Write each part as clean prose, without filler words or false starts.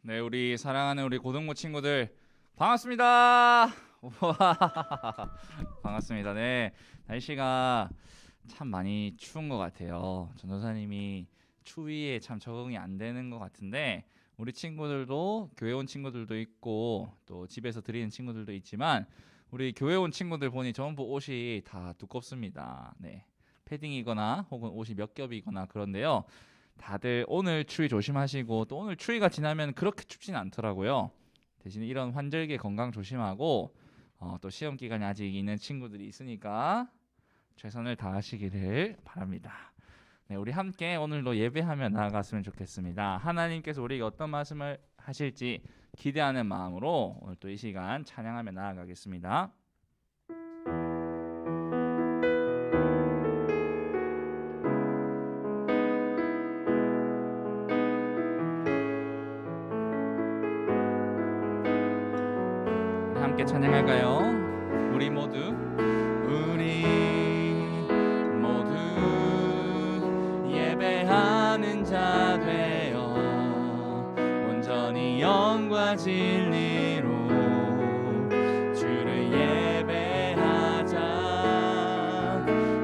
네, 우리 사랑하는 우리 고등부 친구들 반갑습니다. 우와, 반갑습니다. 네, 날씨가 참 많이 추운 것 같아요. 전도사님이 추위에 참 적응이 안 되는 것 같은데 우리 친구들도 교회 온 친구들도 있고 또 집에서 드리는 친구들도 있지만 우리 교회 온 친구들 보니 전부 옷이 다 두껍습니다. 네, 패딩이거나 혹은 옷이 몇 겹이거나 그런데요. 다들 오늘 추위 조심하시고 또 오늘 추위가 지나면 그렇게 춥지는 않더라고요. 대신 이런 환절기 건강 조심하고 또 시험 기간이 아직 있는 친구들이 있으니까 최선을 다하시기를 바랍니다. 네, 우리 함께 오늘도 예배하며 나아갔으면 좋겠습니다. 하나님께서 우리에게 어떤 말씀을 하실지 기대하는 마음으로 오늘 또 이 시간 찬양하며 나아가겠습니다. 함께 찬양할까요? 우리 모두 예배하는 자 되어 온전히 영과 진리로 주를 예배하자.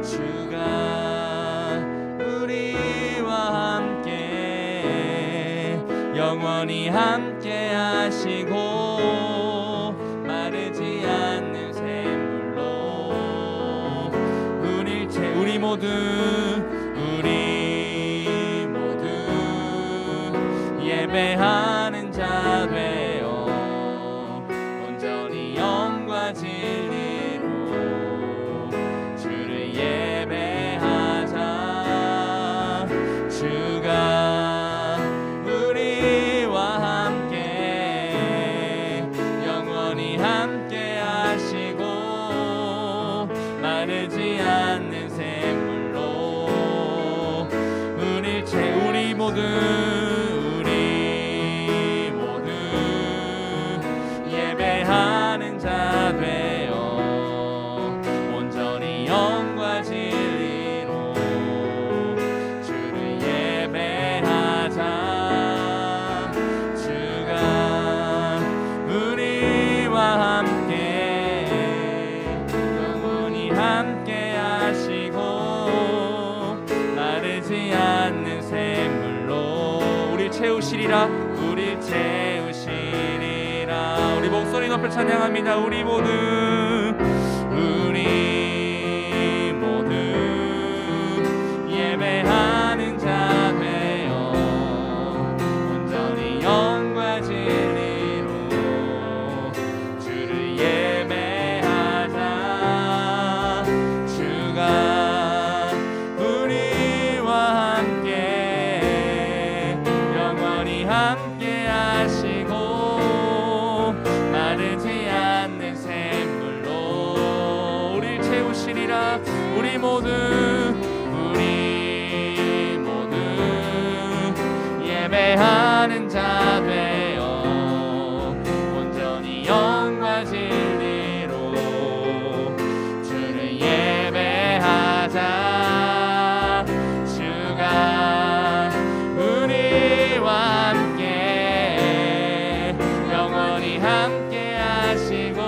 주가 우리와 함께 영원히 함께 하시고 우리 모두 예배하는 자 되어 온전히 영과 진리로 주를 예배하자. 주가 우리와 함께 영원히 함께 하시고 마르지 않는 샘물로 우리 모두 예배하는 자 되어 온전히 영과 진리로 주를 예배하자. 주가 우리와 함께 영원히 함께 하시고 마르지 않는 샘물로 우리 채우시리라. 우리 목소리 높여 찬양합니다. 우리 모두 예배하는 자 되어 온전히 영과 진리로 주를 예배하자. 주가 우리와 함께 영원히 함께 하시고 마르지 않는 샘물로 우리 채우시리라. 우리 모두 예배하는 자 되어 온전히 영과 진리로 주를 예배하자. 주가 우리와 함께 영원히 함께 하시고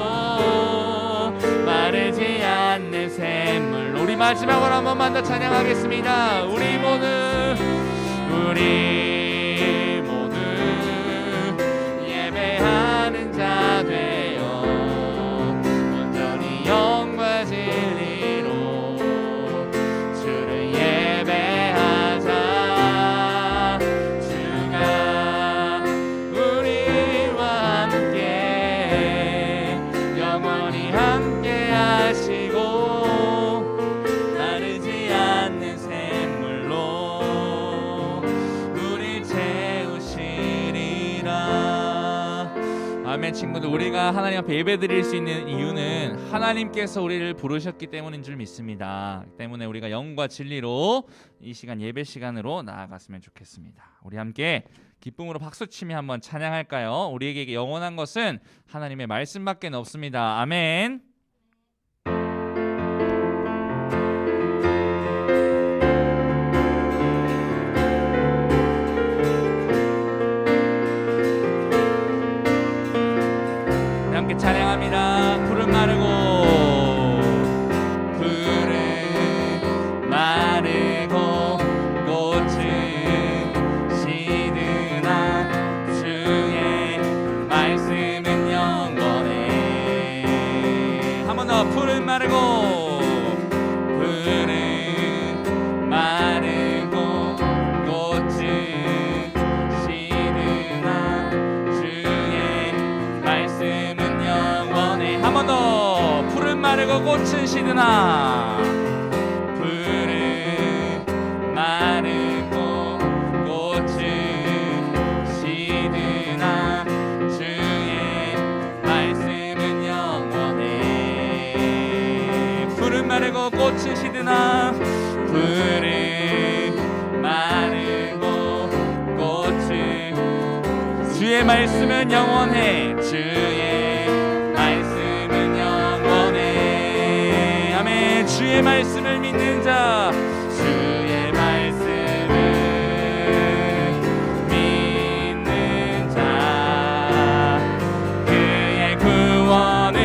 마르지 않는 샘물. 우리 마지막으로 한 번만 더 찬양하겠습니다. 우리 모두 예배하는 자 되어 온전히 영과 진리로 주를 예배하자. 주가 우리와 함께 영원히 함께 하시고 마르지 않는 샘물로 우리 채우시리라. 아멘. 친구들, 우리가 하나님 앞에 예배드릴 수 있는 이유는 하나님께서 우리를 부르셨기 때문인 줄 믿습니다. 때문에 우리가 영과 진리로 이 시간 예배 시간으로 나아갔으면 좋겠습니다. 우리 함께 기쁨으로 박수치며 한번 찬양할까요? 우리에게 영원한 것은 하나님의 말씀밖에 없습니다. 아멘. 마르고 푸른 마르고 꽃은 시드나 주의 말씀은 영원해. 한 번 더. 푸른 마르고 꽃은 시드나 푸른 마르고 꽃은 시드나 주의 말씀은 영원해. 푸른 마르고 꽃은 시드나 푸른 마르고 꽃은 주의 말씀은 영원해. 주의 말씀은 영원해. 아멘. 주의 말씀을 믿는 자 주의 말씀을 믿는 자 그의 구원을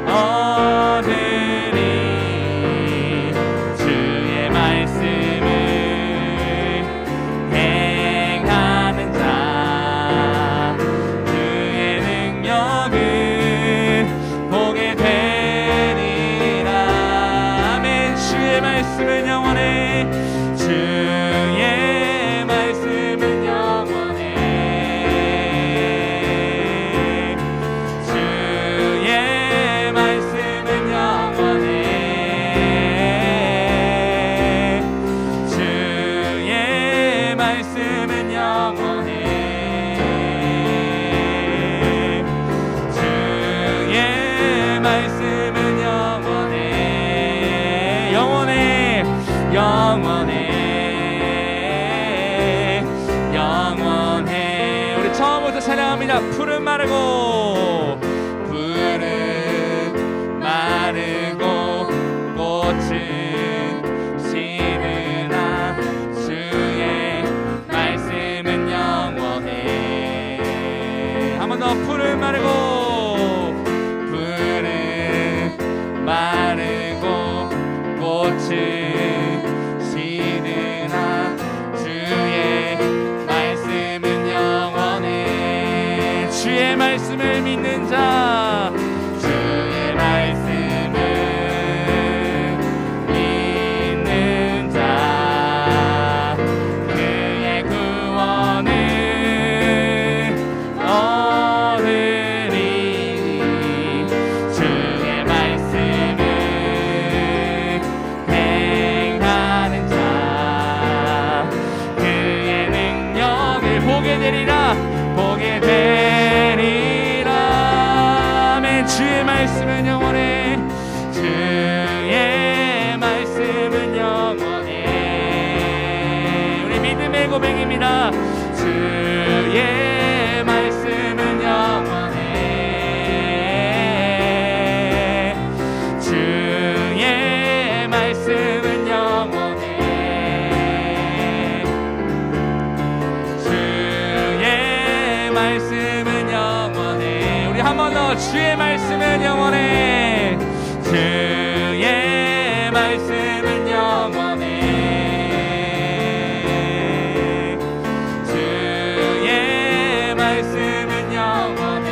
얻으리. 주의 말씀을 행하는 자 그의 능력을 보게 되리라. 아멘. 주의 말씀은 영원해. 주의 말씀은 영원해. 주의 말씀은 영원해. 주의 말씀은 영원해. 주의 말씀은 영원해. 영원해. 영원해. 영원해. 우리 처음부터 찬양합니다. 푸른 마르고 푸른 마르고 꽃은 시드나 주의 말씀은 영원해. 한 번 더. 푸른 마르고 푸른 마르고 꽃은 시드나 주의 말씀은 영원해. 주의 말씀을 믿는 자 주의 말씀을 믿는 자 그의 구원을 얻으리. 주의 말씀을 행하는 자 그의 능력을 보게 되리라. 보게 되리라. 아멘. 주의 말씀은 영원해. 주의 말씀은 영원해. 우리 믿음의 고백입니다. 주의 말씀은 영원해. 주의 말씀은 영원해. 주의 말씀은 영원해. 우리 한 번 더. 주의 말씀은 영원해. 주의 말씀은 영원해. 주의 말씀은 영원해.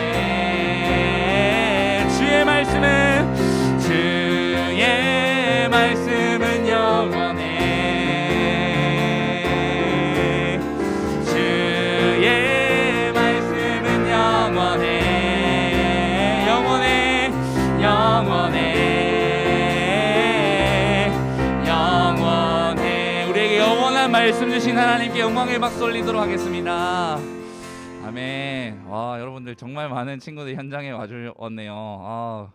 주의 말씀은 주의 말씀은 영원해. 주의 말씀은 영원해. 영원해. 영원해. 영원해. 우리에게 영원한 말씀 주신 하나님께 영광의 박수 올리도록 하겠습니다. 아멘. 와, 여러분들 정말 많은 친구들 현장에 와주었네요.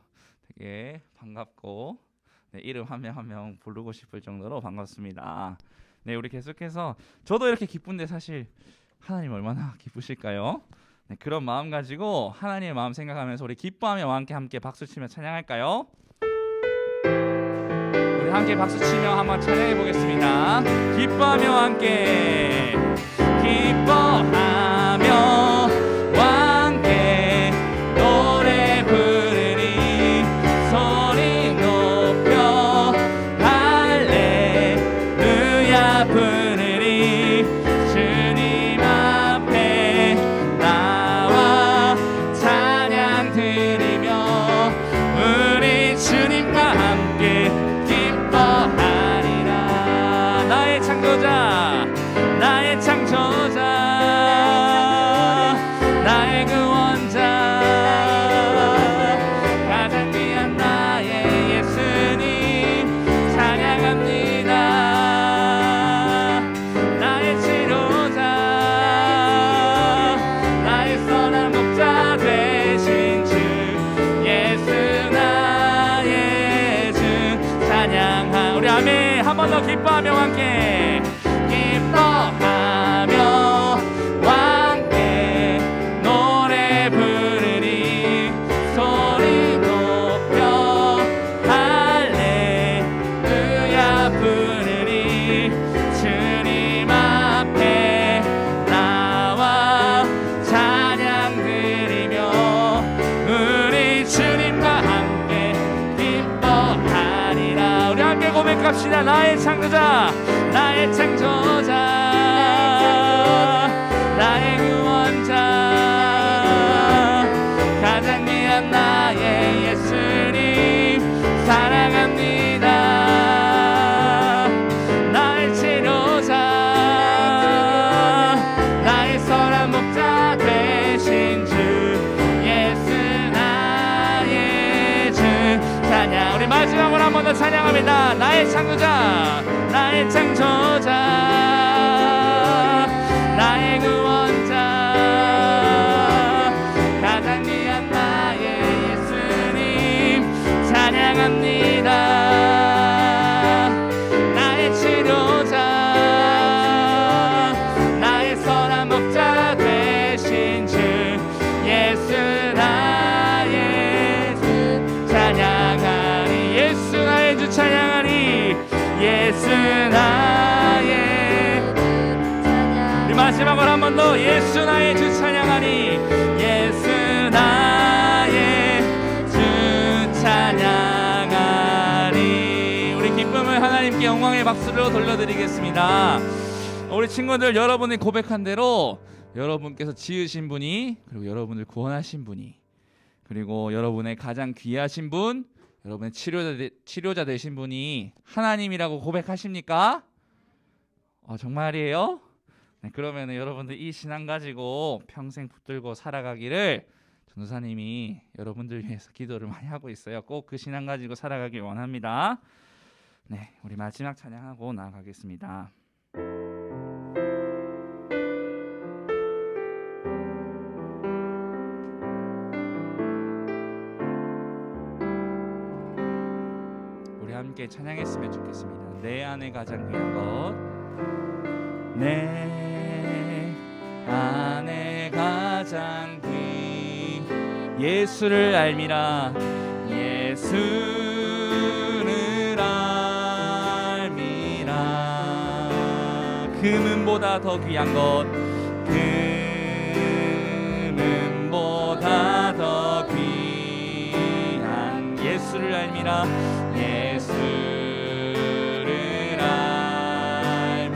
되게 반갑고 네, 이름 한 명 한 명 부르고 싶을 정도로 반갑습니다. 네, 우리 계속해서 저도 이렇게 기쁜데 사실 하나님 얼마나 기쁘실까요? 네, 그런 마음 가지고 하나님의 마음 생각하면서 우리 기뻐하며 함께 박수치며 찬양할까요? 우리 함께 박수치며 한번 찬양해 보겠습니다. 기뻐하며 함께 기뻐하며 함께 노래 부르리 소리 높여 할렐루야 부르리 주님 앞에 나와 찬양 드리며 우리 창조자 나의 구원자 가장 귀한 나의 예수님 찬양합니다. 나의 치료자 나의 선한 목자 되신 주 예수 나의 주 찬양하. 우리 아멘. 한 번 더 기뻐하며 함께 기뻐하며 함께 노래 부르리 소리 높여 할렐루야 부르리 주님 앞에 나와 찬양 드리며 우리 주님과 함께 기뻐하리라. 우리 함께 고백합시다. 나의 창조자 나의 창조자 나의 구원자 가장 귀한 나의 예수님 사랑합니다. 나의 치료자 나의 선한 목자 되신 주 예수 나의 주 찬양. 우리 마지막으로 한 번 더 찬양합니다. 나의 창조자 나의 창조자 나의 구원자 가장 귀한 나의 예수님 찬양합니다. 나의 치료자 나의 선한 목자 되신 주 예수 나의 주 찬양하리. 예수 나의 주 찬양하리. 예수 나의 우리 마지막으로 한 번 더 예수 나의 주 찬양하니 예수 나의 주 찬양하니. 우리 기쁨을 하나님께 영광의 박수로 돌려드리겠습니다. 우리 친구들 여러분이 고백한 대로 여러분께서 지으신 분이 그리고 여러분을 구원하신 분이 그리고 여러분의 가장 귀하신 분 여러분의 치료자 되신 분이 하나님이라고 고백하십니까? 정말이에요? 네, 그러면 여러분들 이 신앙 가지고 평생 붙들고 살아가기를 전도사님이 여러분들 위해서 기도를 많이 하고 있어요. 꼭 그 신앙 가지고 살아가길 원합니다. 네, 우리 마지막 찬양하고 나아가겠습니다. 함께 찬양했으면 좋겠습니다. 내 안에 가장 귀한 것 내 안에 가장 귀 예수를 알미라 예수를 알미라 금은보다 더 귀한 것 금은보다 더 귀한 예수를 알미라 예수를 알미라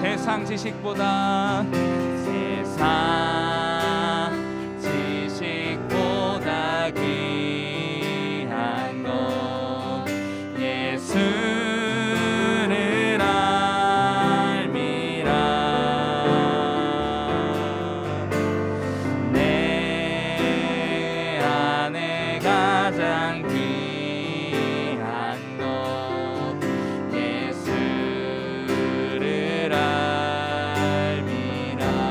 세상 지식보다 귀한 것 예수를 알미라 내 안에 가장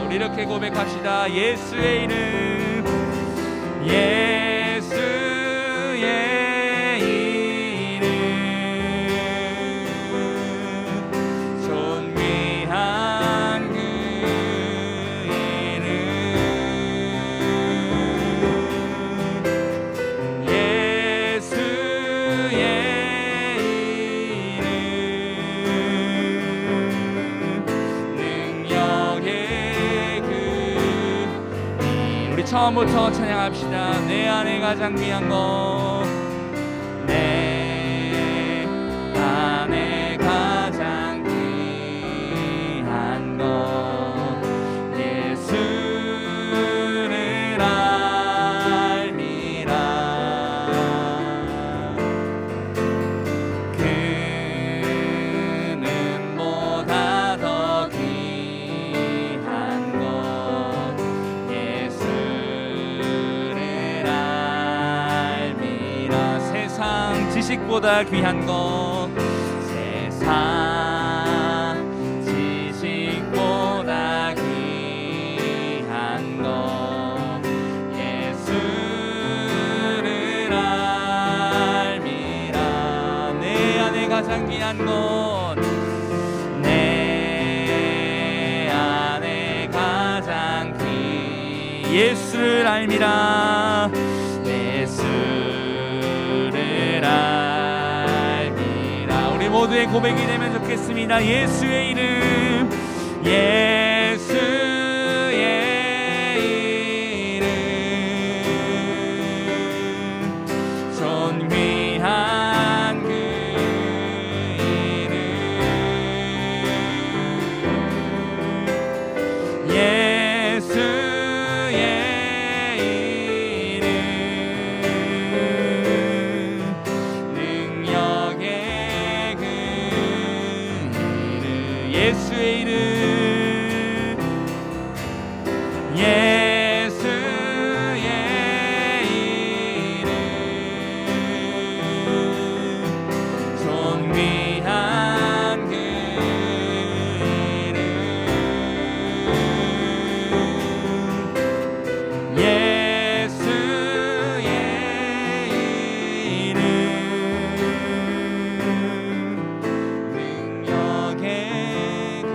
이렇게 고백합시다. 예수의 이름 예수의 이름 존귀한 그 이름 예수의 이름 능력의 처음부터 찬양합시다. 내 안에 가장 귀한 것 내 안에 가장 귀한 것 예수를 알미라 금은보다 더 귀한 지식보다 귀한 것 세상 지식보다 귀한 것 예수를 알미라. 내 안에 가장 귀한 것 내 안에 가장 예수를 알미라. 예수를 알미라. 우리 모두의 고백이 되면 좋겠습니다. 예수의 이름 예수의 이름 존귀한 그 이름 예수의 이름 능력의 그 이름 예수의 이름 예수의 이름 존귀한 그 이름 예수의 이름 능력의 그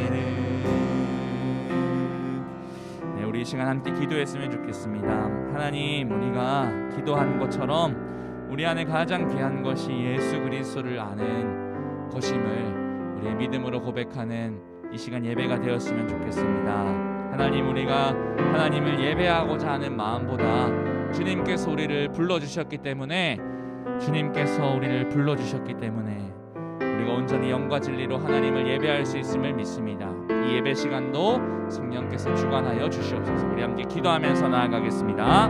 이름. 네, 우리 이 시간 함께 기도했으면 좋겠습니다. 하나님, 우리가 기도한 것처럼 우리 안에 가장 귀한 것이 예수 그리스도를 아는 것임을 우리의 믿음으로 고백하는 이 시간 예배가 되었으면 좋겠습니다. 하나님, 우리가 하나님을 예배하고자 하는 마음보다 주님께서 우리를 불러주셨기 때문에 우리가 온전히 영과 진리로 하나님을 예배할 수 있음을 믿습니다. 이 예배 시간도 성령께서 주관하여 주시옵소서. 우리 함께 기도하면서 나아가겠습니다.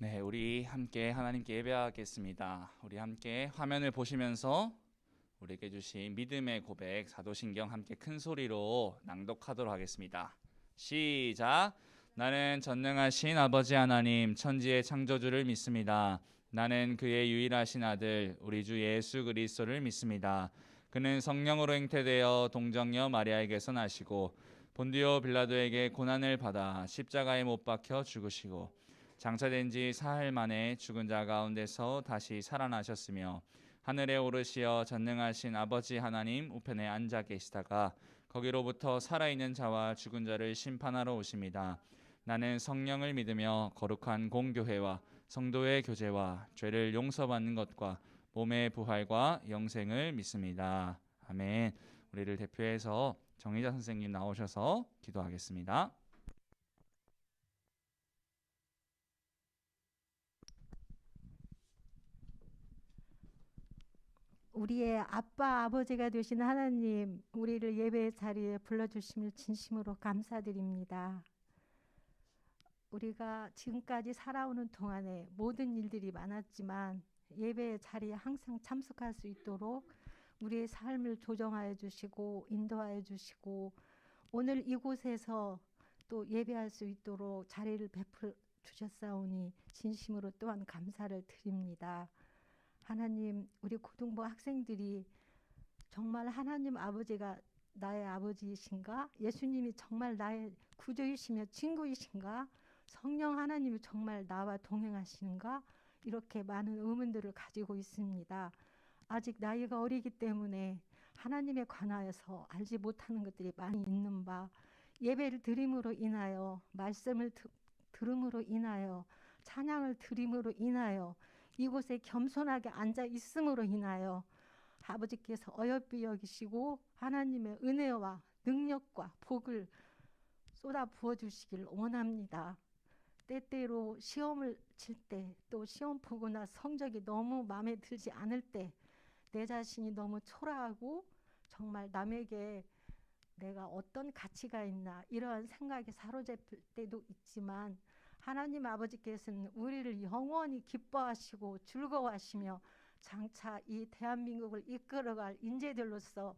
네, 우리 함께 하나님께 예배하겠습니다. 우리 함께 화면을 보시면서 우리에게 주신 믿음의 고백 사도신경 함께 큰 소리로 낭독하도록 하겠습니다. 시작. 나는 전능하신 아버지 하나님 천지의 창조주를 믿습니다. 나는 그의 유일하신 아들 우리 주 예수 그리스도를 믿습니다. 그는 성령으로 잉태되어 동정녀 마리아에게서 나시고 본디오 빌라도에게 고난을 받아 십자가에 못 박혀 죽으시고 장사된 지 사흘 만에 죽은 자 가운데서 다시 살아나셨으며 하늘에 오르시어 전능하신 아버지 하나님 우편에 앉아 계시다가 거기로부터 살아있는 자와 죽은 자를 심판하러 오십니다. 나는 성령을 믿으며 거룩한 공교회와 성도의 교제와 죄를 용서받는 것과 몸의 부활과 영생을 믿습니다. 아멘. 우리를 대표해서 정의자 선생님 나오셔서 기도하겠습니다. 우리의 아빠 아버지가 되신 하나님, 우리를 예배의 자리에 불러주심을 진심으로 감사드립니다. 우리가 지금까지 살아오는 동안에 모든 일들이 많았지만 예배의 자리에 항상 참석할 수 있도록 우리의 삶을 조정하여 주시고 인도하여 주시고 오늘 이곳에서 또 예배할 수 있도록 자리를 베풀어 주셨사오니 진심으로 또한 감사를 드립니다. 하나님, 우리 고등부 학생들이 정말 하나님 아버지가 나의 아버지이신가? 예수님이 정말 나의 구주이시며 친구이신가? 성령 하나님이 정말 나와 동행하시는가? 이렇게 많은 의문들을 가지고 있습니다. 아직 나이가 어리기 때문에 하나님에 관하여서 알지 못하는 것들이 많이 있는 바, 예배를 드림으로 인하여, 말씀을 들음으로 인하여, 찬양을 드림으로 인하여, 이곳에 겸손하게 앉아 있음으로 인하여 아버지께서 어여삐 여기시고 하나님의 은혜와 능력과 복을 쏟아 부어 주시길 원합니다. 때때로 시험을 칠 때, 또 시험 보거나 성적이 너무 마음에 들지 않을 때, 내 자신이 너무 초라하고 정말 남에게 내가 어떤 가치가 있나 이러한 생각에 사로잡힐 때도 있지만, 하나님 아버지께서는 우리를 영원히 기뻐하시고 즐거워하시며 장차 이 대한민국을 이끌어갈 인재들로서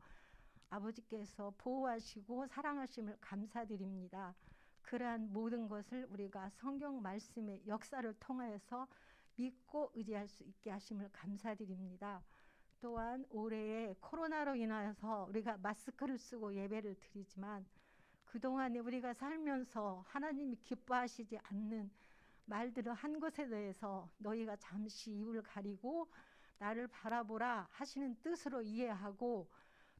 아버지께서 보호하시고 사랑하심을 감사드립니다. 그러한 모든 것을 우리가 성경 말씀의 역사를 통하여서 믿고 의지할 수 있게 하심을 감사드립니다. 또한 올해에 코로나로 인하여서 우리가 마스크를 쓰고 예배를 드리지만, 그동안에 우리가 살면서 하나님이 기뻐하시지 않는 말들을 한 것에 대해서 너희가 잠시 입을 가리고 나를 바라보라 하시는 뜻으로 이해하고,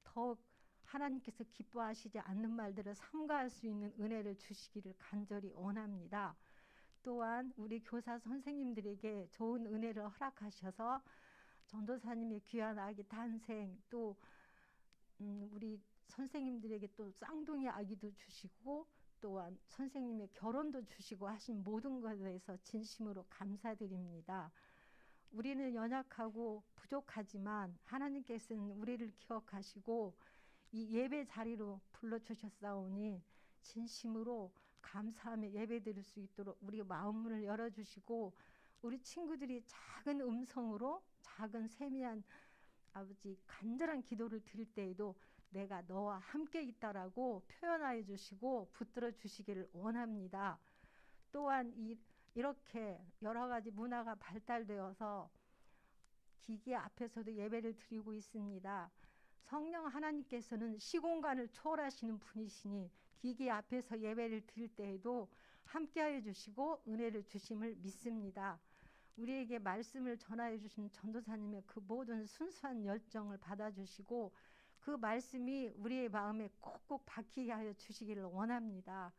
더욱 하나님께서 기뻐하시지 않는 말들을 삼가할 수 있는 은혜를 주시기를 간절히 원합니다. 또한 우리 교사 선생님들에게 좋은 은혜를 허락하셔서 전도사님의 귀한 아기 탄생, 또 우리 선생님들에게 또 쌍둥이 아기도 주시고, 또한 선생님의 결혼도 주시고 하신 모든 것에 대해서 진심으로 감사드립니다. 우리는 연약하고 부족하지만 하나님께서는 우리를 기억하시고 이 예배 자리로 불러주셨사오니 진심으로 감사하며 예배 드릴 수 있도록 우리 마음문을 열어주시고, 우리 친구들이 작은 음성으로 작은 세미한 아버지 간절한 기도를 드릴 때에도 내가 너와 함께 있다라고 표현하여 주시고 붙들어 주시기를 원합니다. 또한 이렇게 여러 가지 문화가 발달되어서 기계 앞에서도 예배를 드리고 있습니다. 성령 하나님께서는 시공간을 초월하시는 분이시니 기계 앞에서 예배를 드릴 때에도 함께하여 주시고 은혜를 주심을 믿습니다. 우리에게 말씀을 전하여 주신 전도사님의 그 모든 순수한 열정을 받아주시고 그 말씀이 우리의 마음에 꼭꼭 박히게 하여 주시기를 원합니다.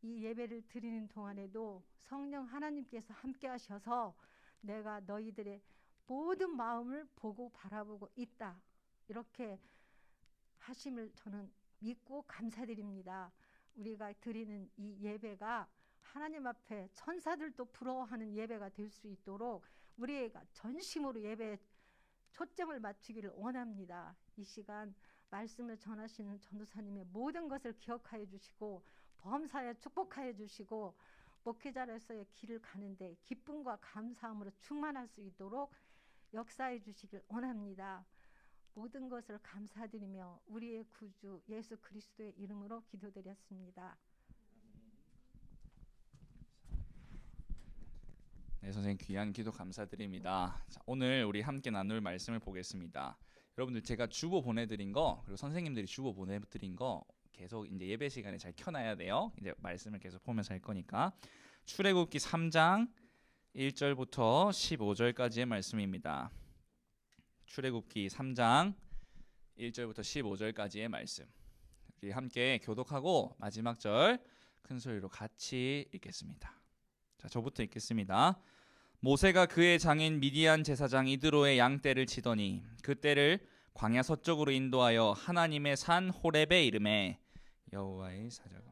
이 예배를 드리는 동안에도 성령 하나님께서 함께 하셔서 내가 너희들의 모든 마음을 보고 바라보고 있다, 이렇게 하심을 저는 믿고 감사드립니다. 우리가 드리는 이 예배가 하나님 앞에 천사들도 부러워하는 예배가 될 수 있도록 우리가 전심으로 예배에 초점을 맞추기를 원합니다. 이 시간 말씀을 전하시는 전도사님의 모든 것을 기억하여 주시고 범사에 축복하여 주시고 목회자로서의 길을 가는데 기쁨과 감사함으로 충만할 수 있도록 역사해 주시길 원합니다. 모든 것을 감사드리며 우리의 구주 예수 그리스도의 이름으로 기도드렸습니다. 네, 선생님 귀한 기도 감사드립니다. 자, 오늘 우리 함께 나눌 말씀을 보겠습니다. 여러분들 제가 주보 보내드린 거, 그리고 선생님들이 주보 보내드린 거 계속 이제 예배 시간에 잘 켜놔야 돼요. 이제 말씀을 계속 보면서 할 거니까. 출애굽기 3장 1절부터 15절까지의 말씀입니다. 출애굽기 3장 1절부터 15절까지의 말씀. 우리 함께 교독하고 마지막 절 큰 소리로 같이 읽겠습니다. 자, 저부터 읽겠습니다. 모세가 그의 장인 미디안 제사장 이드로의 양떼를 치더니 그 떼를 광야 서쪽으로 인도하여 하나님의 산 호렙에 이르매 여호와의 사자가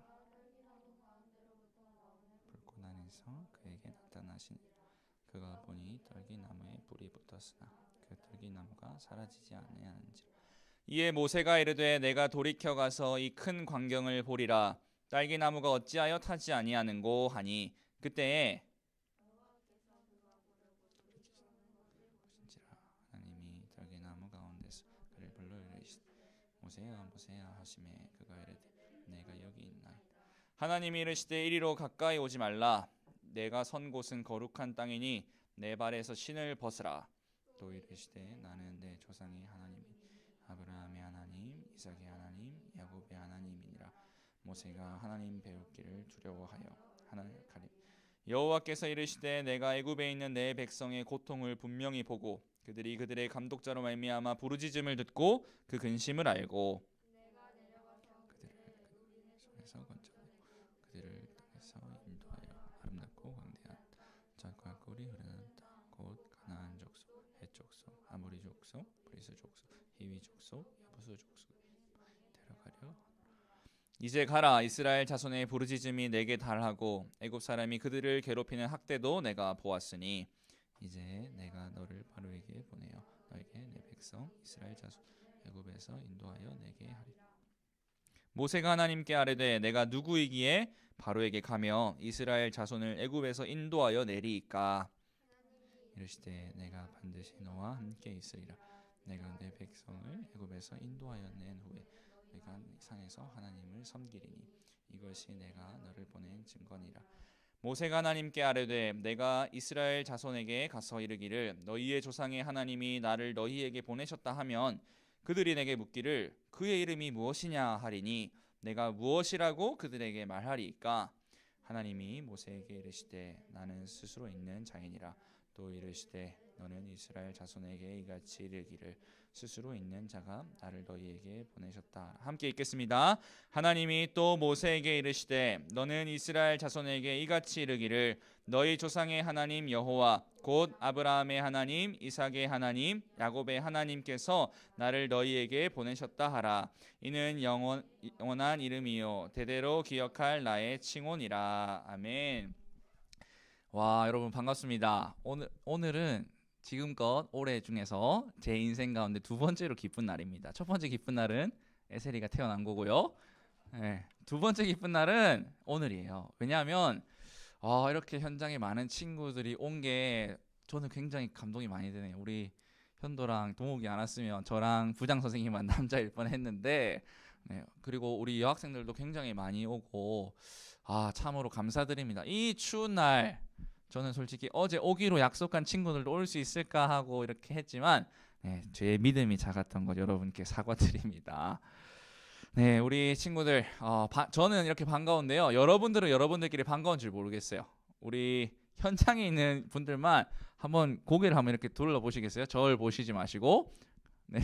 불꽃 안에서 그에게 나타나시니 그가 보니 떨기나무에 불이 붙었으나 그 떨기나무가 사라지지 아니하는지라. 이에 모세가 이르되 내가 돌이켜 가서 이 큰 광경을 보리라. 딸기나무가 어찌하여 타지 아니하는고 하니 그때에 하나님이 떨기나무 가운데서 그를 불러 이르시되 모세야 모세야 하시매 그가 이르되 내가 여기 있나이다. 하나님이 이르시되 이리로 가까이 오지 말라. 내가 선 곳은 거룩한 땅이니 내 발에서 신을 벗으라. 또 이르시되 나는 내 조상의 하나님이 아브라함의 하나님 이삭의 하나님 야곱의 하나님이니라. 모세가 하나님 배우기를 두려워하여 하나님 가리 여호와께서 이르시되 내가 애굽에 있는 내 백성의 고통을 분명히 보고 그들이 그들의 감독자로 말미암아 부르짖음을 듣고 그 근심을 알고 그들을 손에서 건져내고 그들을 땅에서 인도하여 아름답고 광대한 젖과 꿀이 흐르는 땅 곧 가나안 족속, 헷 족속, 아모리 족속, 브리스 족속, 히위 족속, 여부수 족속 데려가려. 이제 가라. 이스라엘 자손의 부르짖음이 내게 달하고 애굽 사람이 그들을 괴롭히는 학대도 내가 보았으니 이제 내가 너를 바로에게 보내어 너에게 내 백성 이스라엘 자손 애굽에서 인도하여 내게 하리라. 모세가 하나님께 아뢰되 내가 누구이기에 바로에게 가며 이스라엘 자손을 애굽에서 인도하여 내리이까. 이르시되 내가 반드시 너와 함께 있으리라. 내가 내 백성을 애굽에서 인도하여 낸 후에 내가 산에서 하나님을 섬기리니 이것이 내가 너를 보낸 증거니라. 모세가 하나님께 아뢰되 내가 이스라엘 자손에게 가서 이르기를 너희의 조상의 하나님이 나를 너희에게 보내셨다 하면 그들이 내게 묻기를 그의 이름이 무엇이냐 하리니 내가 무엇이라고 그들에게 말하리이까. 하나님이 모세에게 이르시되 나는 스스로 있는 자이니라. 또 이르시되 너는 이스라엘 자손에게 이같이 이르기를 스스로 있는 자가 나를 너희에게 보내셨다. 함께 읽겠습니다. 하나님이 또 모세에게 이르시되 너는 이스라엘 자손에게 이같이 이르기를 너희 조상의 하나님 여호와 곧 아브라함의 하나님 이삭의 하나님 야곱의 하나님께서 나를 너희에게 보내셨다 하라. 이는 영원한 이름이요 대대로 기억할 나의 칭호니라. 아멘. 와, 여러분 반갑습니다. 오늘은 지금껏 올해 중에서 제 인생 가운데 두 번째로 기쁜 날입니다. 첫 번째 기쁜 날은 에셀이가 태어난 거고요. 네, 두 번째 기쁜 날은 오늘이에요. 왜냐하면 이렇게 현장에 많은 친구들이 온 게 저는 굉장히 감동이 많이 되네요. 우리 현도랑 동욱이 안 왔으면 저랑 부장 선생님만 남자일 뻔했는데, 네, 그리고 우리 여학생들도 굉장히 많이 오고 참으로 감사드립니다. 이 추운 날 저는 솔직히 어제 오기로 약속한 친구들도 올 수 있을까 하고 이렇게 했지만 제 믿음이 작았던 것 여러분께 사과드립니다. 네, 우리 친구들 저는 이렇게 반가운데요. 여러분들은 여러분들끼리 반가운 줄 모르겠어요. 우리 현장에 있는 분들만 한번 고개를 한번 이렇게 둘러보시겠어요? 저를 보시지 마시고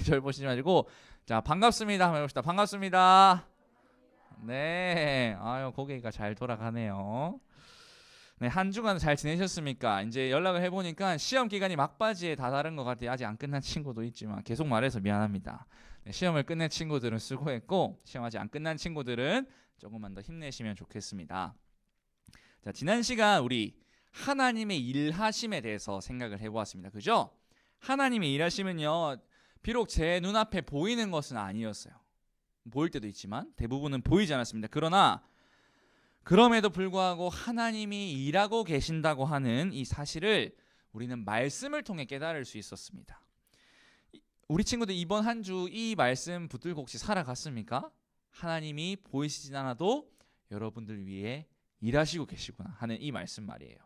저를 보시지 마시고 자 반갑습니다 한번 해봅시다. 반갑습니다. 네, 고개가 잘 돌아가네요. 네, 한 주간 잘 지내셨습니까? 이제 연락을 해보니까 시험 기간이 막바지에 다다른 것 같아요. 아직 안 끝난 친구도 있지만 계속 말해서 미안합니다. 네, 시험을 끝낸 친구들은 수고했고 시험 아직 안 끝난 친구들은 조금만 더 힘내시면 좋겠습니다. 자, 지난 시간 우리 하나님의 일하심에 대해서 생각을 해보았습니다. 그죠? 하나님의 일하심은요 비록 제 눈앞에 보이는 것은 아니었어요. 보일 때도 있지만 대부분은 보이지 않았습니다. 그러나 그럼에도 불구하고 하나님이 일하고 계신다고 하는 이 사실을 우리는 말씀을 통해 깨달을 수 있었습니다. 우리 친구들 이번 한 주 이 말씀 붙들고 혹시 살아갔습니까? 하나님이 보이시진 않아도 여러분들 위해 일하시고 계시구나 하는 이 말씀 말이에요.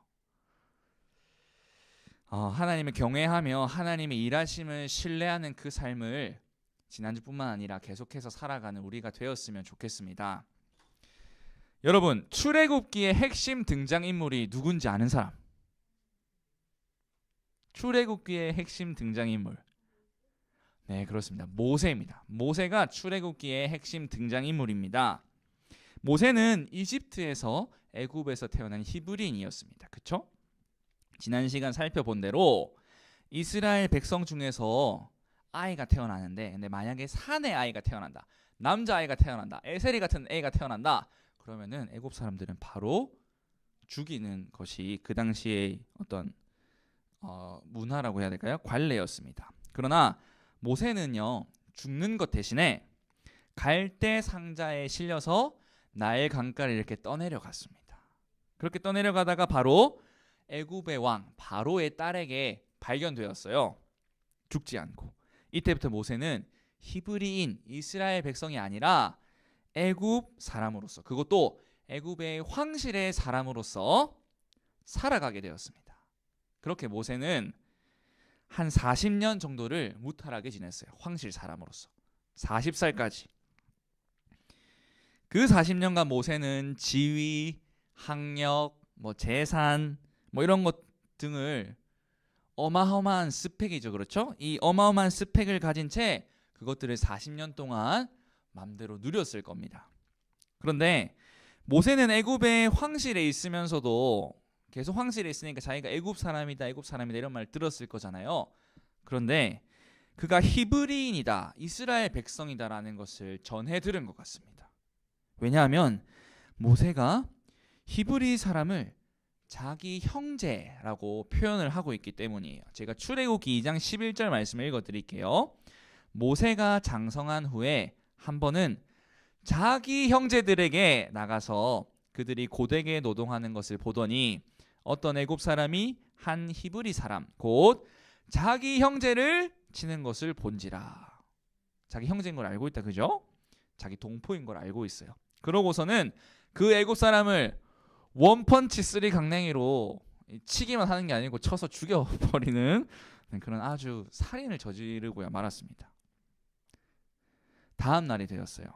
하나님을 경외하며 하나님의 일하심을 신뢰하는 그 삶을 지난주뿐만 아니라 계속해서 살아가는 우리가 되었으면 좋겠습니다. 여러분, 출애굽기의 핵심 등장인물이 누군지 아는 사람? 출애굽기의 핵심 등장인물. 네, 그렇습니다. 모세입니다. 모세가 출애굽기의 핵심 등장인물입니다. 모세는 이집트에서 애굽에서 태어난 히브리인이었습니다. 그렇죠? 지난 시간 살펴본 대로 이스라엘 백성 중에서 아이가 태어나는데 근데 만약에 산의 아이가 태어난다. 남자아이가 태어난다. 에셀이 같은 애가 태어난다. 그러면은 애굽 사람들은 바로 죽이는 것이 그 당시의 어떤 문화라고 해야 될까요? 관례였습니다. 그러나 모세는요 죽는 것 대신에 갈대 상자에 실려서 나일 강가를 이렇게 떠내려 갔습니다. 그렇게 떠내려 가다가 바로 애굽의 왕 바로의 딸에게 발견되었어요. 죽지 않고. 이때부터 모세는 히브리인 이스라엘 백성이 아니라 애굽 사람으로서 그것도 애굽의 황실의 사람으로서 살아가게 되었습니다. 그렇게 모세는 한 40년 정도를 무탈하게 지냈어요. 황실 사람으로서 40살까지. 그 40년간 모세는 지위, 학력, 재산 이런 것 등을 어마어마한 스펙이죠. 그렇죠? 이 어마어마한 스펙을 가진 채 그것들을 40년 동안 맘대로 누렸을 겁니다. 그런데 모세는 애굽의 황실에 있으면서도 계속 황실에 있으니까 자기가 애굽 사람이다 이런 말 들었을 거잖아요. 그런데 그가 히브리인이다, 이스라엘 백성이다라는 것을 전해 들은 것 같습니다. 왜냐하면 모세가 히브리 사람을 자기 형제라고 표현을 하고 있기 때문이에요. 제가 출애굽기 2장 11절 말씀을 읽어드릴게요. 모세가 장성한 후에 한 번은 자기 형제들에게 나가서 그들이 고되게 노동하는 것을 보더니 어떤 애굽 사람이 한 히브리 사람 곧 자기 형제를 치는 것을 본지라. 자기 형제인 걸 알고 있다, 그죠? 자기 동포인 걸 알고 있어요. 그러고서는 그 애굽 사람을 원펀치 쓰리 강냉이로 치기만 하는 게 아니고 쳐서 죽여버리는 그런 아주 살인을 저지르고야 말았습니다. 다음 날이 되었어요.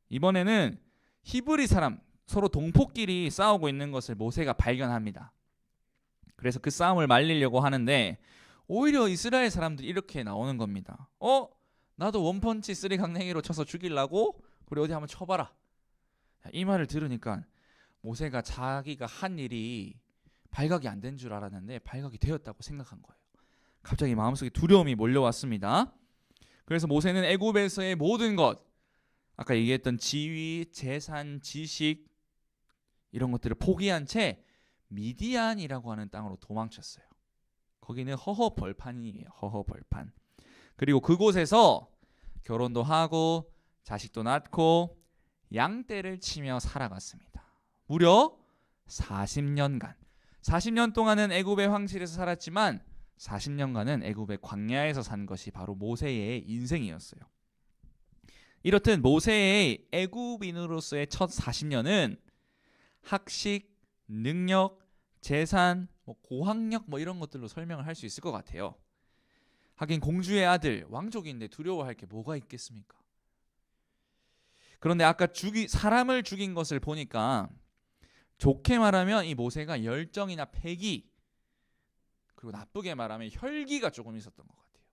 이번에는 히브리 사람 서로 동포끼리 싸우고 있는 것을 모세가 발견합니다. 그래서 그 싸움을 말리려고 하는데 오히려 이스라엘 사람들이 이렇게 나오는 겁니다. 나도 원펀치 쓰리 강냉이로 쳐서 죽이려고? 그래 어디 한번 쳐봐라. 이 말을 들으니까 모세가 자기가 한 일이 발각이 안 된 줄 알았는데 발각이 되었다고 생각한 거예요. 갑자기 마음속에 두려움이 몰려왔습니다. 그래서 모세는 애굽에서의 모든 것, 아까 얘기했던 지위, 재산, 지식 이런 것들을 포기한 채 미디안이라고 하는 땅으로 도망쳤어요. 거기는 허허벌판이에요. 허허벌판. 그리고 그곳에서 결혼도 하고 자식도 낳고 양떼를 치며 살아갔습니다. 무려 40년간. 40년 동안은 애굽의 황실에서 살았지만 40년간은 애굽의 광야에서 산 것이 바로 모세의 인생이었어요. 이렇듯 모세의 애굽인으로서의 첫 40년은 학식, 능력, 재산, 고학력 이런 것들로 설명을 할 수 있을 것 같아요. 하긴 공주의 아들, 왕족인데 두려워할 게 뭐가 있겠습니까? 그런데 아까 사람을 죽인 것을 보니까 좋게 말하면 이 모세가 열정이나 패기, 그리고 나쁘게 말하면 혈기가 조금 있었던 것 같아요.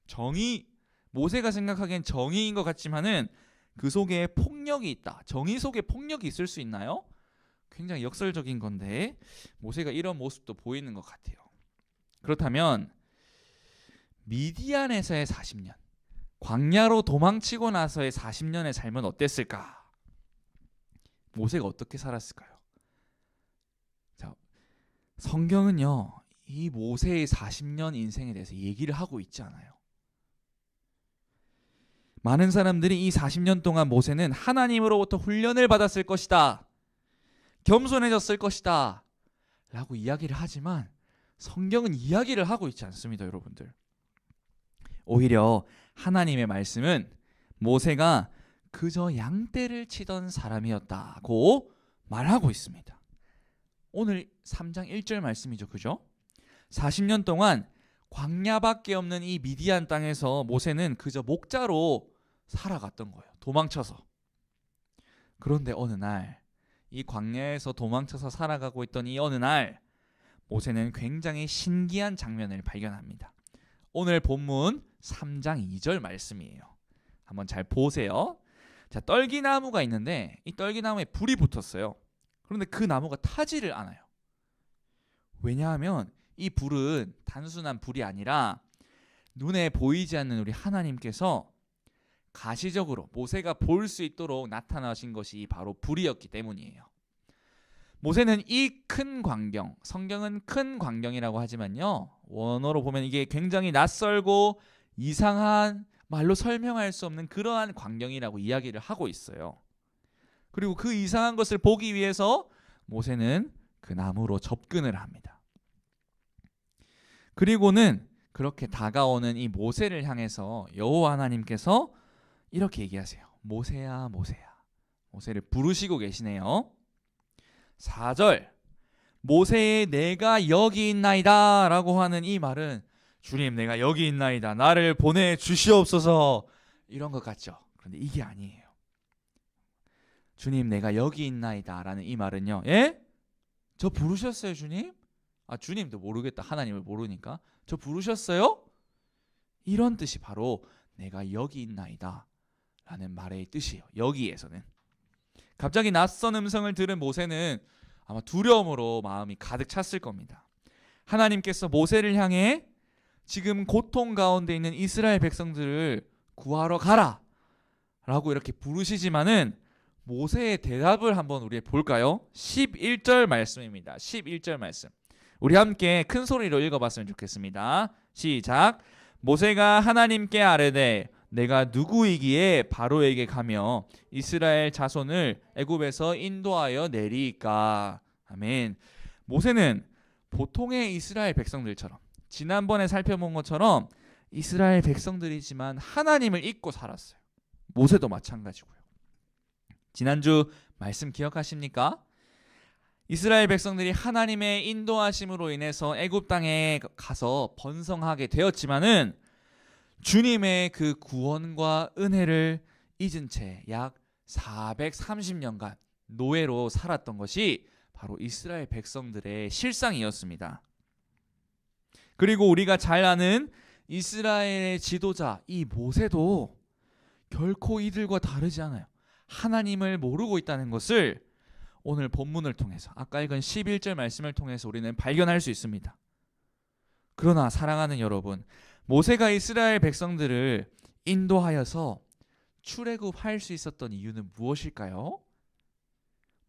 정의, 모세가 생각하기엔 정의인 것 같지만은 그 속에 폭력이 있다. 정의 속에 폭력이 있을 수 있나요? 굉장히 역설적인 건데 모세가 이런 모습도 보이는 것 같아요. 그렇다면 미디안에서의 40년, 광야로 도망치고 나서의 40년의 삶은 어땠을까? 모세가 어떻게 살았을까요? 자, 성경은요, 이 모세의 40년 인생에 대해서 얘기를 하고 있지 않아요. 많은 사람들이 이 40년 동안 모세는 하나님으로부터 훈련을 받았을 것이다, 겸손해졌을 것이다 라고 이야기를 하지만 성경은 이야기를 하고 있지 않습니다, 여러분들. 오히려 하나님의 말씀은 모세가 그저 양떼를 치던 사람이었다고 말하고 있습니다. 오늘 3장 1절 말씀이죠, 그죠? 40년 동안 광야밖에 없는 이 미디안 땅에서 모세는 그저 목자로 살아갔던 거예요. 도망쳐서. 그런데 어느 날, 이 광야에서 도망쳐서 살아가고 있던 이 어느 날, 모세는 굉장히 신기한 장면을 발견합니다. 오늘 본문 3장 2절 말씀이에요. 한번 잘 보세요. 자, 떨기나무가 있는데 이 떨기나무에 불이 붙었어요. 그런데 그 나무가 타지를 않아요. 왜냐하면 이 불은 단순한 불이 아니라 눈에 보이지 않는 우리 하나님께서 가시적으로 모세가 볼 수 있도록 나타나신 것이 바로 불이었기 때문이에요. 모세는 이 큰 광경, 성경은 큰 광경이라고 하지만요, 원어로 보면 이게 굉장히 낯설고 이상한, 말로 설명할 수 없는 그러한 광경이라고 이야기를 하고 있어요. 그리고 그 이상한 것을 보기 위해서 모세는 그 나무로 접근을 합니다. 그리고는 그렇게 다가오는 이 모세를 향해서 여호와 하나님께서 이렇게 얘기하세요. 모세야, 모세야. 모세를 부르시고 계시네요. 4절, 모세의 내가 여기 있나이다 라고 하는 이 말은 주님, 내가 여기 있나이다, 나를 보내주시옵소서, 이런 것 같죠? 그런데 이게 아니에요. 주님, 내가 여기 있나이다 라는 이 말은요, 예? 저 부르셨어요, 주님? 아, 주님도 모르겠다. 하나님을 모르니까. 저 부르셨어요? 이런 뜻이 바로 내가 여기 있나이다 라는 말의 뜻이에요. 여기에서는. 갑자기 낯선 음성을 들은 모세는 아마 두려움으로 마음이 가득 찼을 겁니다. 하나님께서 모세를 향해 지금 고통 가운데 있는 이스라엘 백성들을 구하러 가라 라고 이렇게 부르시지만은 모세의 대답을 한번 우리 볼까요? 11절 말씀입니다. 11절 말씀. 우리 함께 큰 소리로 읽어봤으면 좋겠습니다. 시작. 모세가 하나님께 아뢰되 내가 누구이기에 바로에게 가며 이스라엘 자손을 애굽에서 인도하여 내리이까. 아멘. 모세는 보통의 이스라엘 백성들처럼 지난번에 살펴본 것처럼 이스라엘 백성들이지만 하나님을 잊고 살았어요. 모세도 마찬가지고요. 지난주 말씀 기억하십니까? 이스라엘 백성들이 하나님의 인도하심으로 인해서 애굽 땅에 가서 번성하게 되었지만은 주님의 그 구원과 은혜를 잊은 채 약 430년간 노예로 살았던 것이 바로 이스라엘 백성들의 실상이었습니다. 그리고 우리가 잘 아는 이스라엘의 지도자 이 모세도 결코 이들과 다르지 않아요. 하나님을 모르고 있다는 것을 오늘 본문을 통해서 아까 읽은 11절 말씀을 통해서 우리는 발견할 수 있습니다. 그러나 사랑하는 여러분, 모세가 이스라엘 백성들을 인도하여서 출애굽할 수 있었던 이유는 무엇일까요?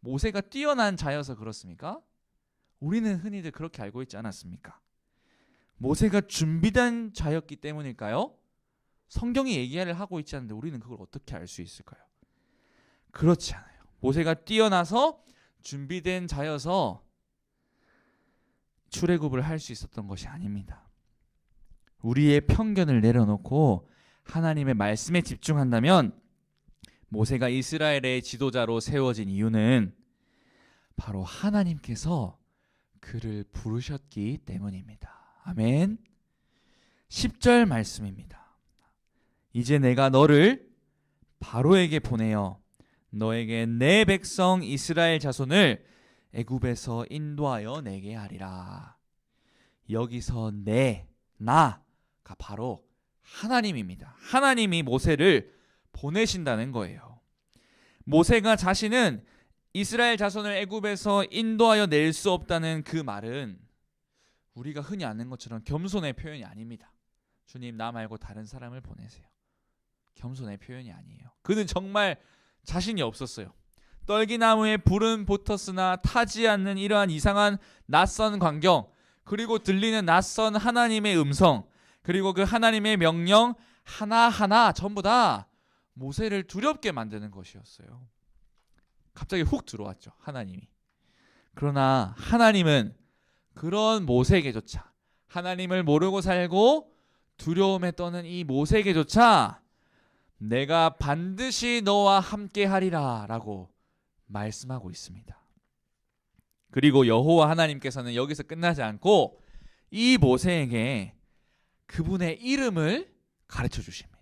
모세가 뛰어난 자여서 그렇습니까? 우리는 흔히들 그렇게 알고 있지 않았습니까? 모세가 준비된 자였기 때문일까요? 성경이 얘기를 하고 있지 않는데 우리는 그걸 어떻게 알 수 있을까요? 그렇지 않아요. 모세가 뛰어나서 준비된 자여서 출애굽을 할 수 있었던 것이 아닙니다. 우리의 편견을 내려놓고 하나님의 말씀에 집중한다면 모세가 이스라엘의 지도자로 세워진 이유는 바로 하나님께서 그를 부르셨기 때문입니다. 아멘. 10절 말씀입니다. 이제 내가 너를 바로에게 보내어 너에게 내 백성 이스라엘 자손을 애굽에서 인도하여 내게 하리라. 여기서 나가 바로 하나님입니다. 하나님이 모세를 보내신다는 거예요. 모세가 자신은 이스라엘 자손을 애굽에서 인도하여 낼 수 없다는 그 말은 우리가 흔히 아는 것처럼 겸손의 표현이 아닙니다. 주님, 나 말고 다른 사람을 보내세요. 겸손의 표현이 아니에요. 그는 정말 자신이 없었어요. 떨기나무에 불은 붙었으나 타지 않는 이러한 이상한 낯선 광경, 그리고 들리는 낯선 하나님의 음성, 그리고 그 하나님의 명령 하나하나 전부 다 모세를 두렵게 만드는 것이었어요. 갑자기 훅 들어왔죠, 하나님이. 그러나 하나님은 그런 모세에게조차, 하나님을 모르고 살고 두려움에 떠는 이 모세에게조차 내가 반드시 너와 함께 하리라 라고 말씀하고 있습니다. 그리고 여호와 하나님께서는 여기서 끝나지 않고 이 모세에게 그분의 이름을 가르쳐 주십니다.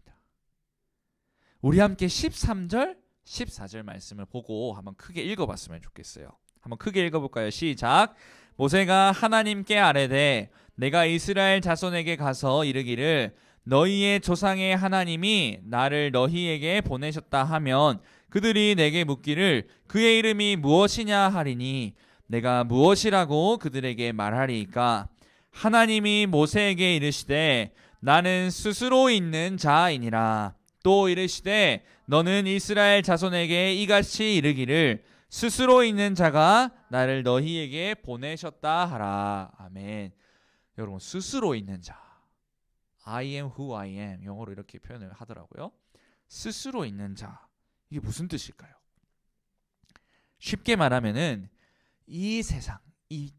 우리 함께 13절, 14절 말씀을 보고 한번 크게 읽어봤으면 좋겠어요. 한번 크게 읽어볼까요? 시작. 모세가 하나님께 아뢰되 내가 이스라엘 자손에게 가서 이르기를 너희의 조상의 하나님이 나를 너희에게 보내셨다 하면 그들이 내게 묻기를 그의 이름이 무엇이냐 하리니 내가 무엇이라고 그들에게 말하리이까. 하나님이 모세에게 이르시되 나는 스스로 있는 자이니라. 또 이르시되 너는 이스라엘 자손에게 이같이 이르기를 스스로 있는 자가 나를 너희에게 보내셨다 하라. 아멘. 여러분, 스스로 있는 자, I am who I am, 영어로 이렇게 표현을 하더라고요. 스스로 있는 자, 이게 무슨 뜻일까요? 쉽게 말하면은 이 세상, 이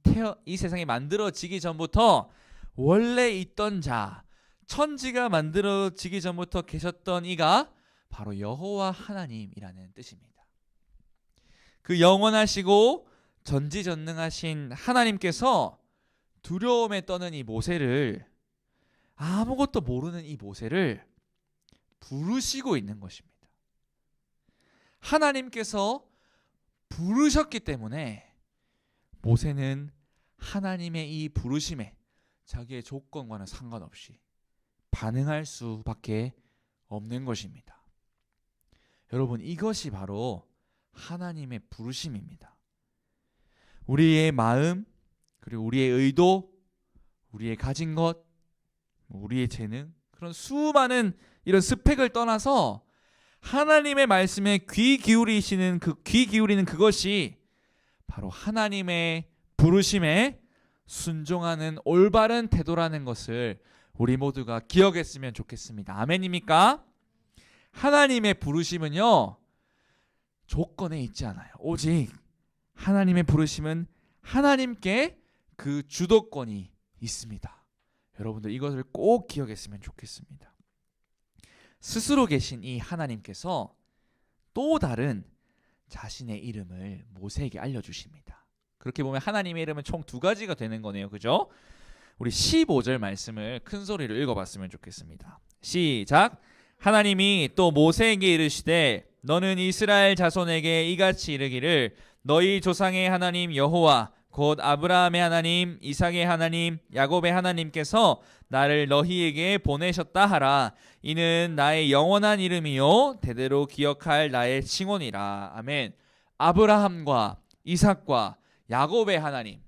세상이 만들어지기 전부터 원래 있던 자, 천지가 만들어지기 전부터 계셨던 이가 바로 여호와 하나님이라는 뜻입니다. 그 영원하시고 전지전능하신 하나님께서 두려움에 떠는 이 모세를, 아무것도 모르는 이 모세를 부르시고 있는 것입니다. 하나님께서 부르셨기 때문에 모세는 하나님의 이 부르심에 자기의 조건과는 상관없이 반응할 수밖에 없는 것입니다. 여러분, 이것이 바로 하나님의 부르심입니다. 우리의 마음, 그리고 우리의 의도, 우리의 가진 것, 우리의 재능, 그런 수많은 이런 스펙을 떠나서 하나님의 말씀에 귀 기울이는 그것이 바로 하나님의 부르심에 순종하는 올바른 태도라는 것을 우리 모두가 기억했으면 좋겠습니다. 아멘입니까? 하나님의 부르심은요, 조건에 있지 않아요. 오직 하나님의 부르심은 하나님께 그 주도권이 있습니다. 여러분들 이것을 꼭 기억했으면 좋겠습니다. 스스로 계신 이 하나님께서 또 다른 자신의 이름을 모세에게 알려주십니다. 그렇게 보면 하나님의 이름은 총 두 가지가 되는 거네요. 그죠? 우리 15절 말씀을 큰 소리로 읽어봤으면 좋겠습니다. 시작. 하나님이 또 모세에게 이르시되 너는 이스라엘 자손에게 이같이 이르기를 너희 조상의 하나님 여호와 곧 아브라함의 하나님, 이삭의 하나님, 야곱의 하나님께서 나를 너희에게 보내셨다 하라. 이는 나의 영원한 이름이요 대대로 기억할 나의 칭호니라. 아멘. 아브라함과 이삭과 야곱의 하나님,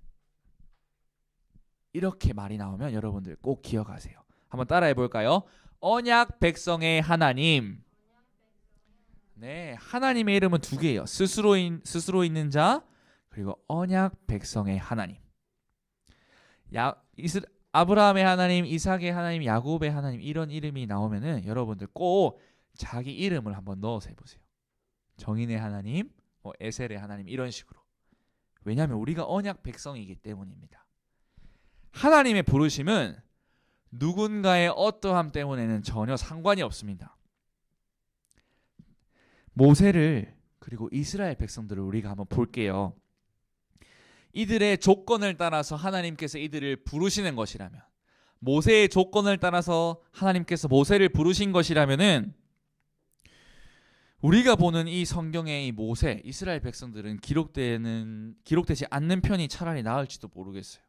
이렇게 말이 나오면 여러분들 꼭 기억하세요. 한번 따라해 볼까요? 언약 백성의 하나님. 네, 하나님의 이름은 두 개예요. 스스로 있는 자, 그리고 언약 백성의 하나님. 아브라함의 하나님, 이삭의 하나님, 야곱의 하나님, 이런 이름이 나오면은 여러분들 꼭 자기 이름을 한번 넣어서 해보세요. 정인의 하나님, 에셀의 하나님, 이런 식으로. 왜냐하면 우리가 언약 백성이기 때문입니다. 하나님의 부르심은 누군가의 어떠함 때문에는 전혀 상관이 없습니다. 모세를, 그리고 이스라엘 백성들을 우리가 한번 볼게요. 이들의 조건을 따라서 하나님께서 이들을 부르시는 것이라면, 모세의 조건을 따라서 하나님께서 모세를 부르신 것이라면은, 우리가 보는 이 성경의 이 모세, 이스라엘 백성들은 기록되지 않는 편이 차라리 나을지도 모르겠어요.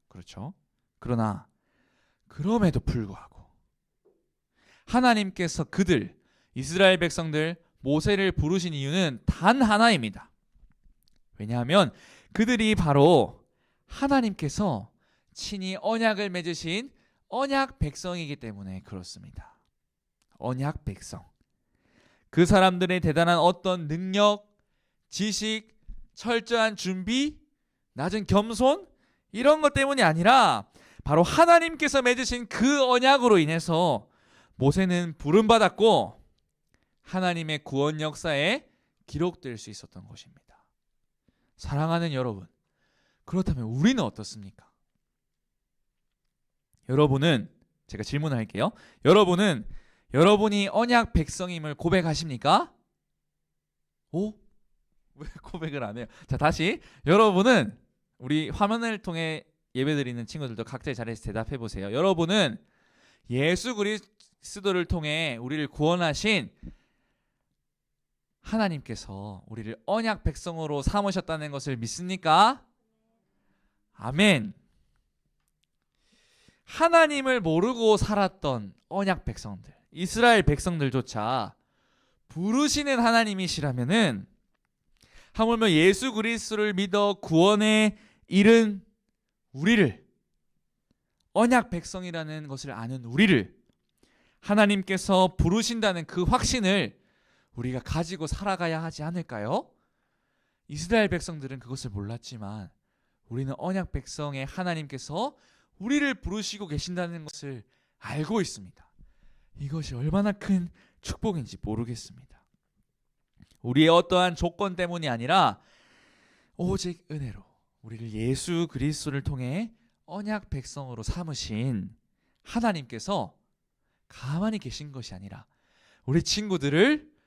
그렇죠? 그러나 그럼에도 불구하고 하나님께서 이스라엘 백성들, 모세를 부르신 이유는 단 하나입니다. 왜냐하면 그들이 바로 하나님께서 친히 언약을 맺으신 언약 백성이기 때문에 그렇습니다. 언약 백성. 그 사람들의 대단한 어떤 능력, 지식, 철저한 준비, 낮은 겸손, 이런 것 때문이 아니라 바로 하나님께서 맺으신 그 언약으로 인해서 모세는 부름받았고 하나님의 구원 역사에 기록될 수 있었던 것입니다. 사랑하는 여러분, 그렇다면 우리는 어떻습니까? 여러분은, 제가 질문할게요. 여러분은 여러분이 언약 백성임을 고백하십니까? 오? 왜 고백을 안 해요? 자, 다시. 여러분은, 우리 화면을 통해 예배드리는 친구들도 각자의 자리에서 대답해 보세요. 여러분은 예수 그리스도를 통해 우리를 구원하신 하나님께서 우리를 언약 백성으로 삼으셨다는 것을 믿습니까? 아멘. 하나님을 모르고 살았던 언약 백성들, 이스라엘 백성들조차 부르시는 하나님이시라면은, 하물며 예수 그리스도를 믿어 구원에 이른 우리를, 언약 백성이라는 것을 아는 우리를 하나님께서 부르신다는 그 확신을 우리가 가지고 살아가야 하지 않을까요? 이스라엘 백성들은 그것을 몰랐지만 우리는 언약 백성의 하나님께서 우리를 부르시고 계신다는 것을 알고 있습니다. 이것이 얼마나 큰 축복인지 모르겠습니다. 우리의 어떠한 조건 때문이 아니라 오직 은혜로 우리를 예수 그리스도를 통해 언약 백성으로 삼으신 하나님께서 가만히 계신 것이 아니라 우리 친구들을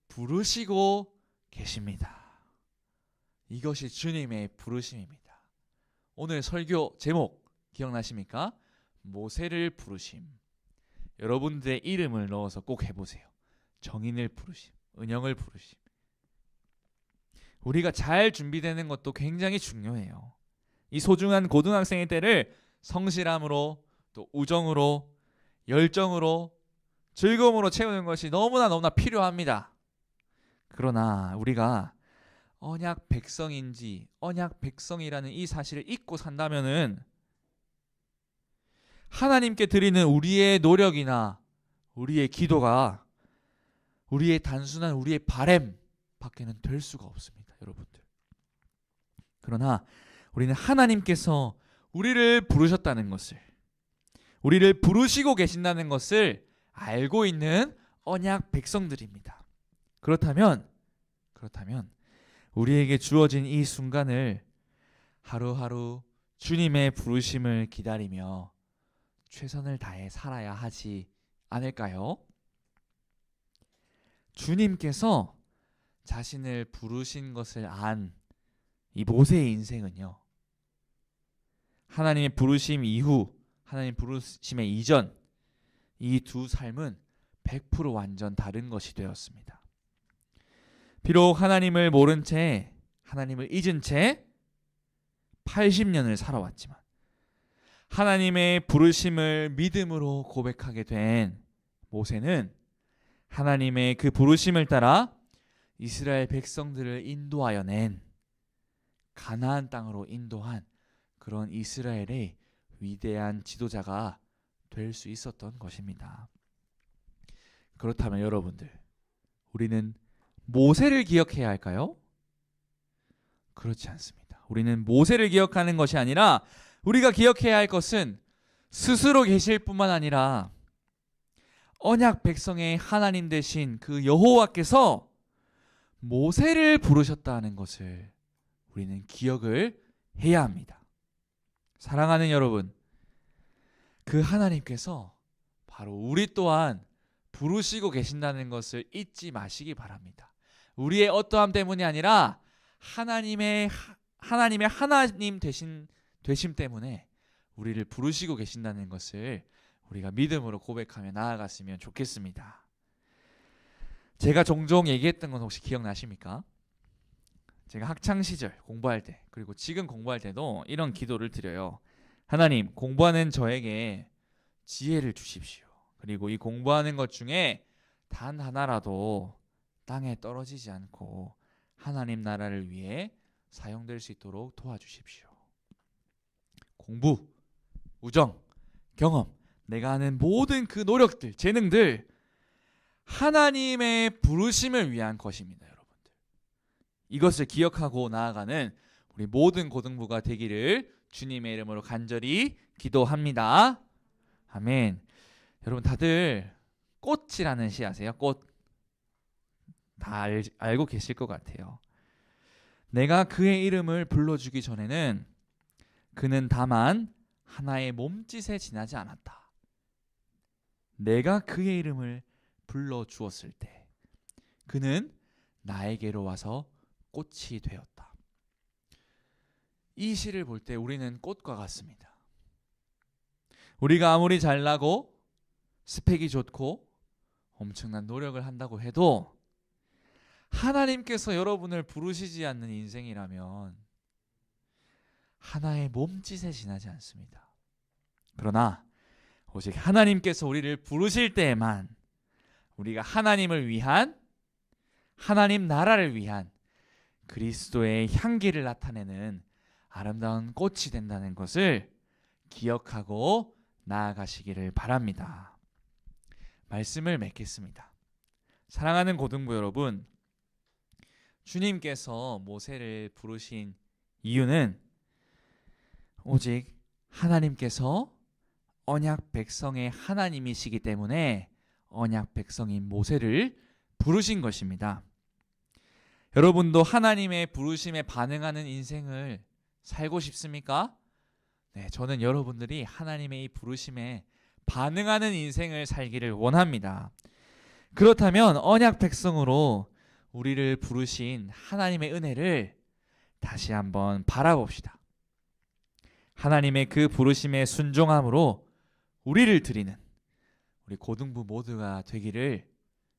부르시고 계십니다. 이것이 주님의 부르심입니다. 오늘 설교 제목 기억나십니까? 모세를 부르심. 여러분들의 이름을 넣어서 꼭 해보세요. 정인을 부르심, 은영을 부르심. 우리가 잘 준비되는 것도 굉장히 중요해요. 이 소중한 고등학생의 때를 성실함으로 또 우정으로 열정으로 즐거움으로 채우는 것이 너무나 필요합니다. 그러나 우리가 언약 백성인지 언약 백성이라는 이 사실을 잊고 산다면은 하나님께 드리는 우리의 노력이나 우리의 기도가 우리의 단순한 우리의 바램 밖에는 될 수가 없습니다, 여러분들. 그러나 우리는 하나님께서 우리를 부르셨다는 것을, 우리를 부르시고 계신다는 것을 알고 있는 언약 백성들입니다. 그렇다면 우리에게 주어진 이 순간을 하루하루 주님의 부르심을 기다리며 최선을 다해 살아야 하지 않을까요? 주님께서 자신을 부르신 것을 안 이 모세의 인생은요, 하나님의 부르심 이후, 하나님 부르심의 이전, 이 두 삶은 100% 완전 다른 것이 되었습니다. 비록 하나님을 모른 채, 하나님을 잊은 채 80년을 살아왔지만 하나님의 부르심을 믿음으로 고백하게 된 모세는 하나님의 그 부르심을 따라 이스라엘 백성들을 인도하여 낸, 가나안 땅으로 인도한 그런 이스라엘의 위대한 지도자가 될 수 있었던 것입니다. 그렇다면 여러분들, 우리는 모세를 기억해야 할까요? 그렇지 않습니다. 우리는 모세를 기억하는 것이 아니라 우리가 기억해야 할 것은 스스로 계실 뿐만 아니라 언약 백성의 하나님 되신 그 여호와께서 모세를 부르셨다는 것을 우리는 기억을 해야 합니다. 사랑하는 여러분, 그 하나님께서 바로 우리 또한 부르시고 계신다는 것을 잊지 마시기 바랍니다. 우리의 어떠함 때문이 아니라 하나님의 하나님 되심 때문에 우리를 부르시고 계신다는 것을 우리가 믿음으로 고백하며 나아갔으면 좋겠습니다. 제가 종종 얘기했던 건 혹시 기억나십니까? 제가 학창시절 공부할 때, 그리고 지금 공부할 때도 이런 기도를 드려요. 하나님, 공부하는 저에게 지혜를 주십시오. 그리고 이 공부하는 것 중에 단 하나라도 땅에 떨어지지 않고 하나님 나라를 위해 사용될 수 있도록 도와주십시오. 공부, 우정, 경험, 내가 하는 모든 그 노력들, 재능들 하나님의 부르심을 위한 것입니다, 여러분들. 이것을 기억하고 나아가는 우리 모든 고등부가 되기를 주님의 이름으로 간절히 기도합니다. 아멘. 여러분 다들 꽃이라는 시 아세요? 꽃. 다 알고 계실 것 같아요. 내가 그의 이름을 불러주기 전에는 그는 다만 하나의 몸짓에 지나지 않았다. 내가 그의 이름을 불러주었을 때 그는 나에게로 와서 꽃이 되었다. 이 시를 볼 때 우리는 꽃과 같습니다. 우리가 아무리 잘나고 스펙이 좋고 엄청난 노력을 한다고 해도 하나님께서 여러분을 부르시지 않는 인생이라면 하나의 몸짓에 지나지 않습니다. 그러나 오직 하나님께서 우리를 부르실 때에만 우리가 하나님을 위한, 하나님 나라를 위한 그리스도의 향기를 나타내는 아름다운 꽃이 된다는 것을 기억하고 나아가시기를 바랍니다. 말씀을 맺겠습니다. 사랑하는 고등부 여러분, 주님께서 모세를 부르신 이유는 오직 하나님께서 언약 백성의 하나님이시기 때문에 언약 백성인 모세를 부르신 것입니다. 여러분도 하나님의 부르심에 반응하는 인생을 살고 싶습니까? 네, 저는 여러분들이 하나님의 이 부르심에 반응하는 인생을 살기를 원합니다. 그렇다면 언약 백성으로 우리를 부르신 하나님의 은혜를 다시 한번 바라봅시다. 하나님의 그 부르심에 순종함으로 우리를 드리는 우리 고등부 모두가 되기를,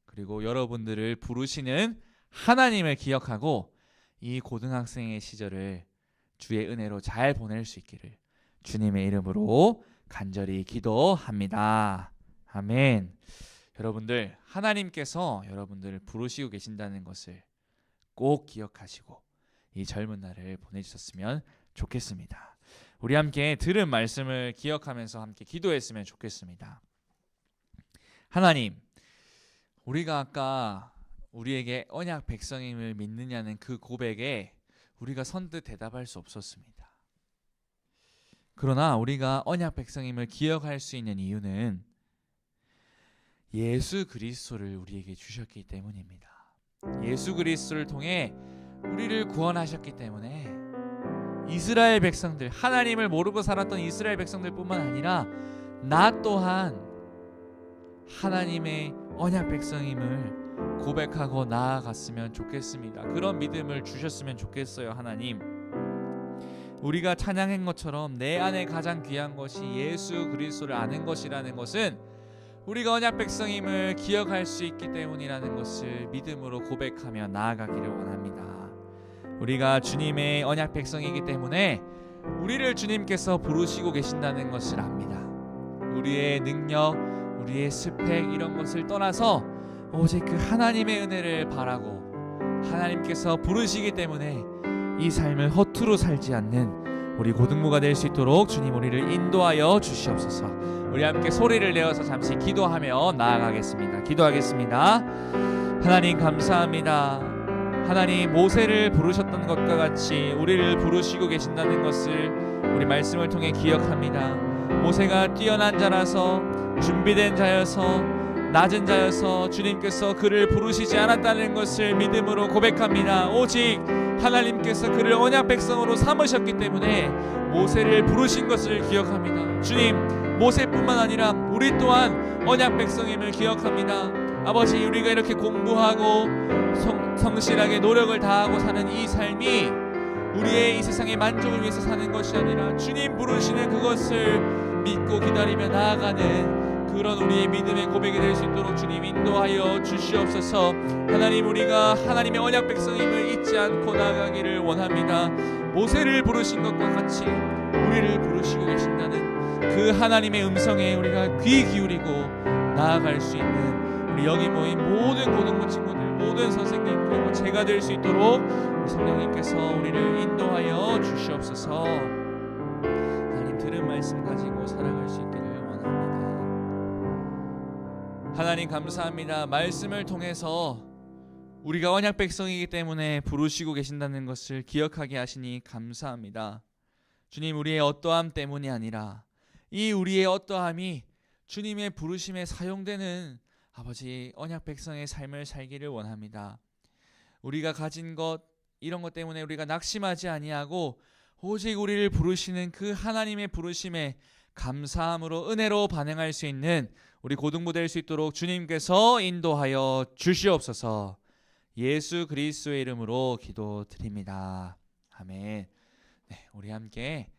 그리고 여러분들을 부르시는 하나님을 기억하고 이 고등학생의 시절을 주의 은혜로 잘 보낼 수 있기를 주님의 이름으로 간절히 기도합니다. 아멘. 여러분들, 하나님께서 여러분들을 부르시고 계신다는 것을 꼭 기억하시고 이 젊은 날을 보내주셨으면 좋겠습니다. 우리 함께 들은 말씀을 기억하면서 함께 기도했으면 좋겠습니다. 하나님, 우리가 아까 우리에게 언약 백성임을 믿느냐는 그 고백에 우리가 선뜻 대답할 수 없었습니다. 그러나 우리가 언약 백성임을 기억할 수 있는 이유는 예수 그리스도를 우리에게 주셨기 때문입니다. 예수 그리스도를 통해 우리를 구원하셨기 때문에 이스라엘 백성들, 하나님을 모르고 살았던 이스라엘 백성들뿐만 아니라 나 또한 하나님의 언약 백성임을 고백하고 나아갔으면 좋겠습니다. 그런 믿음을 주셨으면 좋겠어요. 하나님, 우리가 찬양한 것처럼 내 안에 가장 귀한 것이 예수 그리스도를 아는 것이라는 것은 우리가 언약 백성임을 기억할 수 있기 때문이라는 것을 믿음으로 고백하며 나아가기를 원합니다. 우리가 주님의 언약 백성이기 때문에 우리를 주님께서 부르시고 계신다는 것을 압니다. 우리의 능력, 우리의 스펙 이런 것을 떠나서 오직 그 하나님의 은혜를 바라고 하나님께서 부르시기 때문에 이 삶을 허투루 살지 않는 우리 고등부가 될 수 있도록 주님 우리를 인도하여 주시옵소서. 우리 함께 소리를 내어서 잠시 기도하며 나아가겠습니다. 기도하겠습니다. 하나님 감사합니다. 하나님, 모세를 부르셨던 것과 같이 우리를 부르시고 계신다는 것을 우리 말씀을 통해 기억합니다. 모세가 뛰어난 자라서, 준비된 자여서, 낮은 자여서 주님께서 그를 부르시지 않았다는 것을 믿음으로 고백합니다. 오직 하나님께서 그를 언약 백성으로 삼으셨기 때문에 모세를 부르신 것을 기억합니다. 주님, 모세뿐만 아니라 우리 또한 언약 백성임을 기억합니다. 아버지, 우리가 이렇게 공부하고 성실하게 노력을 다하고 사는 이 삶이 우리의 이 세상의 만족을 위해서 사는 것이 아니라 주님 부르시는 그것을 믿고 기다리며 나아가는 그런 우리의 믿음의 고백이 될 수 있도록 주님 인도하여 주시옵소서. 하나님, 우리가 하나님의 언약 백성임을 잊지 않고 나아가기를 원합니다. 모세를 부르신 것과 같이 우리를 부르시고 계신다는 그 하나님의 음성에 우리가 귀 기울이고 나아갈 수 있는 우리 여기 모인 모든 고등부 친구들, 모든 선생님, 그리고 제가 될 수 있도록 성령님께서 우리를 인도하여 주시옵소서. 하나님, 들은 말씀 가지고 살아갈 수 있기를 원합니다. 하나님 감사합니다. 말씀을 통해서 우리가 언약 백성이기 때문에 부르시고 계신다는 것을 기억하게 하시니 감사합니다. 주님, 우리의 어떠함 때문이 아니라 이 우리의 어떠함이 주님의 부르심에 사용되는 아버지 언약 백성의 삶을 살기를 원합니다. 우리가 가진 것, 이런 것 때문에 우리가 낙심하지 아니하고 오직 우리를 부르시는 그 하나님의 부르심에 감사함으로 은혜로 반응할 수 있는 우리 고등부 될 수 있도록 주님께서 인도하여 주시옵소서. 예수 그리스도의 이름으로 기도드립니다. 아멘. 네, 우리 함께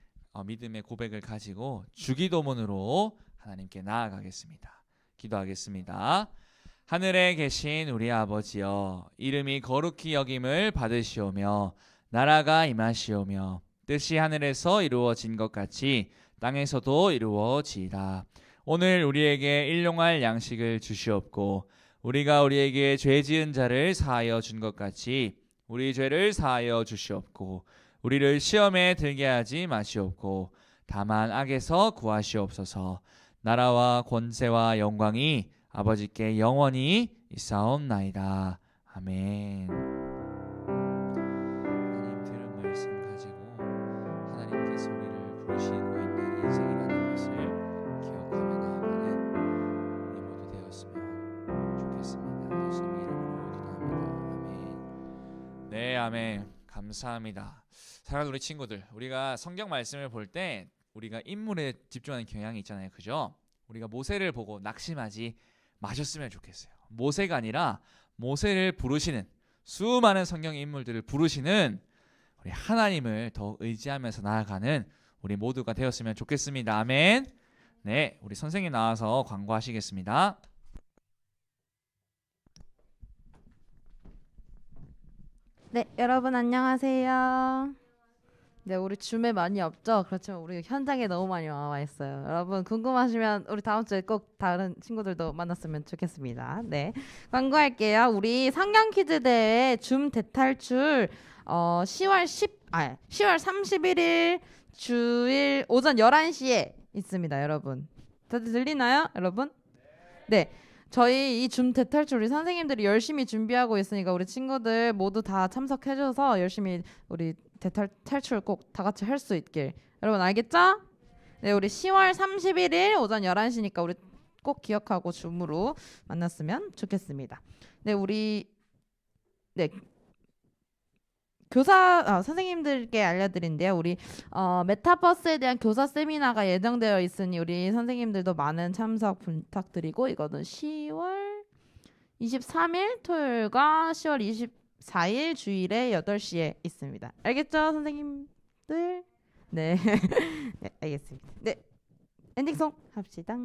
믿음의 고백을 가지고 주기도문으로 하나님께 나아가겠습니다. 기도하겠습니다. 하늘에 계신 우리 아버지여, 이름이 거룩히 여김을 받으시오며 나라가 임하시오며 뜻이 하늘에서 이루어진 것 같이 땅에서도 이루어지이다. 오늘 우리에게 일용할 양식을 주시옵고 우리가 우리에게 죄 지은 자를 사하여 준 것 같이 우리 죄를 사하여 주시옵고 우리를 시험에 들게 하지 마시옵고 다만 악에서 구하시옵소서. 나라와 권세와 영광이 아버지께 영원히 있사옵나이다. 아멘. 하나님, 들은 말씀 가지고 하나님께서 우리를 부르시고 있는 인생이라는 것을 기억하며 나아가는 우리 모두 되었으면 좋겠습니다. 예수님의 이름으로 기도합니다. 아멘. 네, 아멘. 감사합니다. 사랑하는 우리 친구들, 우리가 성경 말씀을 볼 때 우리가 인물에 집중하는 경향이 있잖아요, 그죠? 우리가 모세를 보고 낙심하지 마셨으면 좋겠어요. 모세가 아니라 모세를 부르시는 수많은 성경 인물들을 부르시는 우리 하나님을 더 의지하면서 나아가는 우리 모두가 되었으면 좋겠습니다. 아멘. 네, 우리 선생님 나와서 광고하시겠습니다. 네, 여러분 안녕하세요. 네, 우리 줌에 많이 없죠? 그렇지만 우리 현장에 너무 많이 와 있어요. 여러분 궁금하시면 우리 다음 주에 꼭 다른 친구들도 만났으면 좋겠습니다. 네, 광고할게요. 우리 성경 퀴즈 대회 줌 대탈출 10월 31일 주일 오전 11시에 있습니다, 여러분. 다들 들리나요, 여러분? 네. 저희 이 줌 대탈출 우리 선생님들이 열심히 준비하고 있으니까 우리 친구들 모두 다 참석해줘서 열심히 우리 탈출 꼭 다 같이 할 수 있길. 여러분 알겠죠? 네, 우리 10월 31일 오전 11시니까 우리 꼭 기억하고 줌으로 만났으면 좋겠습니다. 네, 우리 네. 선생님들께 알려드린데요. 우리 메타버스에 대한 교사 세미나가 예정되어 있으니 우리 선생님들도 많은 참석 부탁드리고 이거는 10월 23일 토요일과 10월 24일 주일에 8시에 있습니다. 알겠죠, 선생님들? 네. 네, 알겠습니다. 네, 엔딩송 합시다.